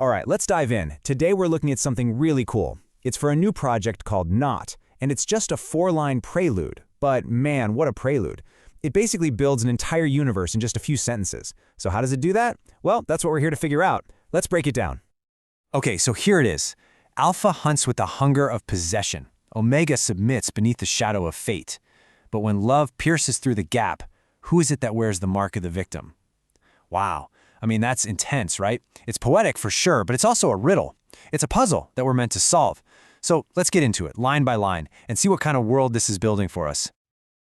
All right, let's dive in. Today we're looking at something really cool. It's for a new project called Not, and it's just a 4-line prelude. But man, what a prelude. It basically builds an entire universe in just a few sentences. So how does it do that? Well, that's what we're here to figure out. Let's break it down. Okay, so here it is. Alpha hunts with the hunger of possession. Omega submits beneath the shadow of fate. But when love pierces through the gap, who is it that wears the mark of the victim? Wow. I mean, that's intense, right? It's poetic for sure, but it's also a riddle. It's a puzzle that we're meant to solve. So let's get into it, line by line, and see what kind of world this is building for us.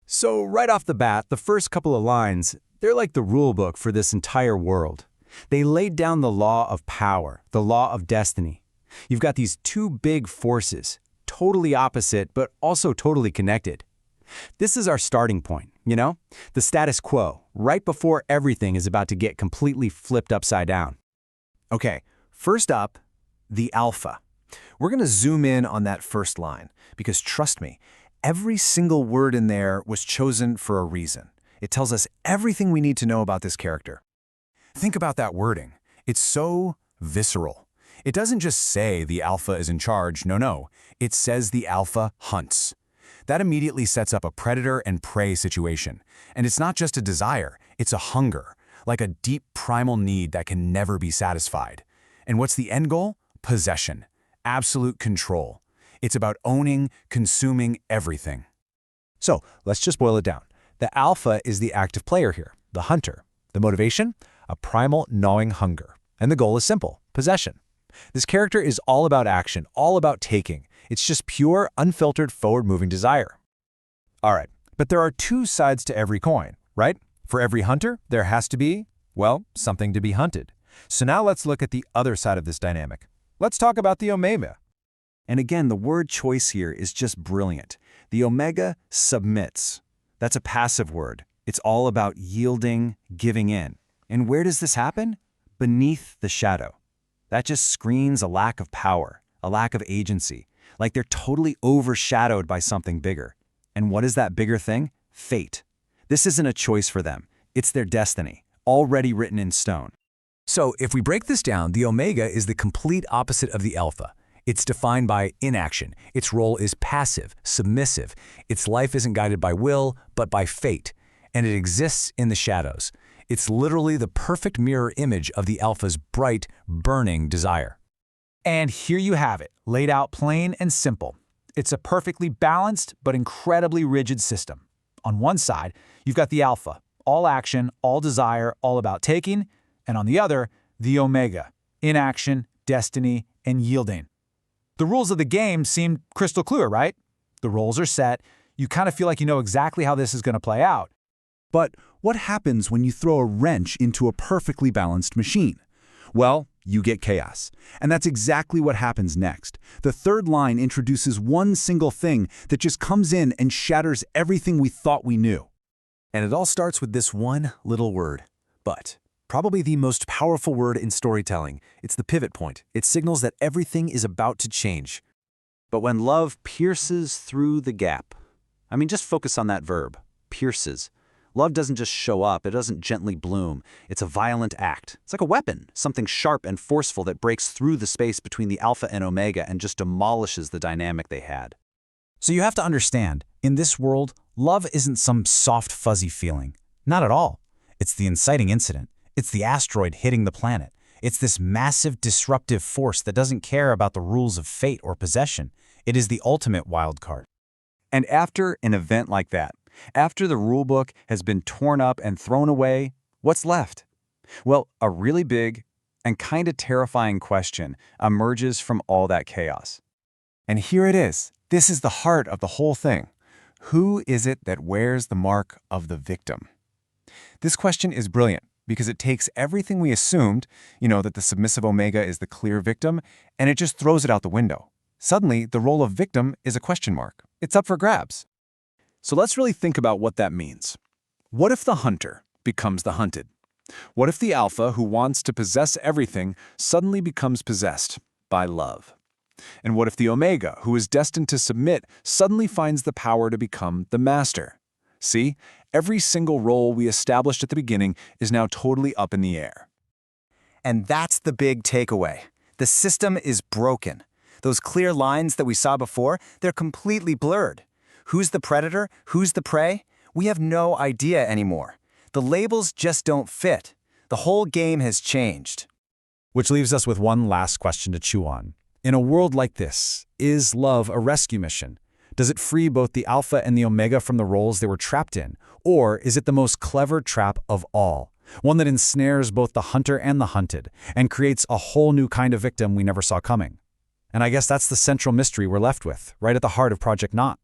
So right off the bat, the first couple of lines, they're like the rule book for this entire world. They laid down the law of power, the law of destiny. You've got these two big forces, totally opposite, but also totally connected. This is our starting point, the status quo, right before everything is about to get completely flipped upside down. Okay, first up, the alpha. We're going to zoom in on that first line, because trust me, every single word in there was chosen for a reason. It tells us everything we need to know about this character. Think about that wording. It's so visceral. It doesn't just say the alpha is in charge, no. It says the alpha hunts. That immediately sets up a predator and prey situation. And it's not just a desire, it's a hunger, like a deep primal need that can never be satisfied. And what's the end goal? Possession. Absolute control. It's about owning, consuming everything. So let's just boil it down. The alpha is the active player here, the hunter. The motivation? A primal gnawing hunger. And the goal is simple, possession. This character is all about action, all about taking. It's just pure, unfiltered, forward-moving desire. All right, but there are two sides to every coin, right? For every hunter, there has to be, well, something to be hunted. So now let's look at the other side of this dynamic. Let's talk about the Omega. And again, the word choice here is just brilliant. The Omega submits. That's a passive word. It's all about yielding, giving in. And where does this happen? Beneath the shadow. That just screams a lack of power, a lack of agency, like they're totally overshadowed by something bigger. And what is that bigger thing? Fate. This isn't a choice for them. It's their destiny, already written in stone. So if we break this down, the Omega is the complete opposite of the Alpha. It's defined by inaction. Its role is passive, submissive. Its life isn't guided by will, but by fate. And it exists in the shadows. It's literally the perfect mirror image of the Alpha's bright, burning desire. And here you have it, laid out plain and simple. It's a perfectly balanced but incredibly rigid system. On one side, you've got the Alpha, all action, all desire, all about taking, and on the other, the Omega, inaction, destiny, and yielding. The rules of the game seem crystal clear, right? The roles are set. You kind of feel like you know exactly how this is going to play out. But what happens when you throw a wrench into a perfectly balanced machine? Well, you get chaos. And that's exactly what happens next. The third line introduces one single thing that just comes in and shatters everything we thought we knew. And it all starts with this one little word, but. Probably the most powerful word in storytelling. It's the pivot point. It signals that everything is about to change. But when love pierces through the gap, just focus on that verb, pierces. Love doesn't just show up, it doesn't gently bloom. It's a violent act. It's like a weapon, something sharp and forceful that breaks through the space between the Alpha and Omega and just demolishes the dynamic they had. So you have to understand, in this world, love isn't some soft, fuzzy feeling. Not at all. It's the inciting incident. It's the asteroid hitting the planet. It's this massive disruptive force that doesn't care about the rules of fate or possession. It is the ultimate wild card. And after an event like that, after the rulebook has been torn up and thrown away, what's left? Well, a really big and kind of terrifying question emerges from all that chaos. And here it is. This is the heart of the whole thing. Who is it that wears the mark of the victim? This question is brilliant because it takes everything we assumed, that the submissive Omega is the clear victim, and it just throws it out the window. Suddenly, the role of victim is a question mark. It's up for grabs. So let's really think about what that means. What if the hunter becomes the hunted? What if the Alpha, who wants to possess everything, suddenly becomes possessed by love? And what if the Omega, who is destined to submit, suddenly finds the power to become the master? See, every single role we established at the beginning is now totally up in the air. And that's the big takeaway. The system is broken. Those clear lines that we saw before, they're completely blurred. Who's the predator? Who's the prey? We have no idea anymore. The labels just don't fit. The whole game has changed. Which leaves us with one last question to chew on. In a world like this, is love a rescue mission? Does it free both the Alpha and the Omega from the roles they were trapped in? Or is it the most clever trap of all? One that ensnares both the hunter and the hunted, and creates a whole new kind of victim we never saw coming. And I guess that's the central mystery we're left with, right at the heart of Project Knot.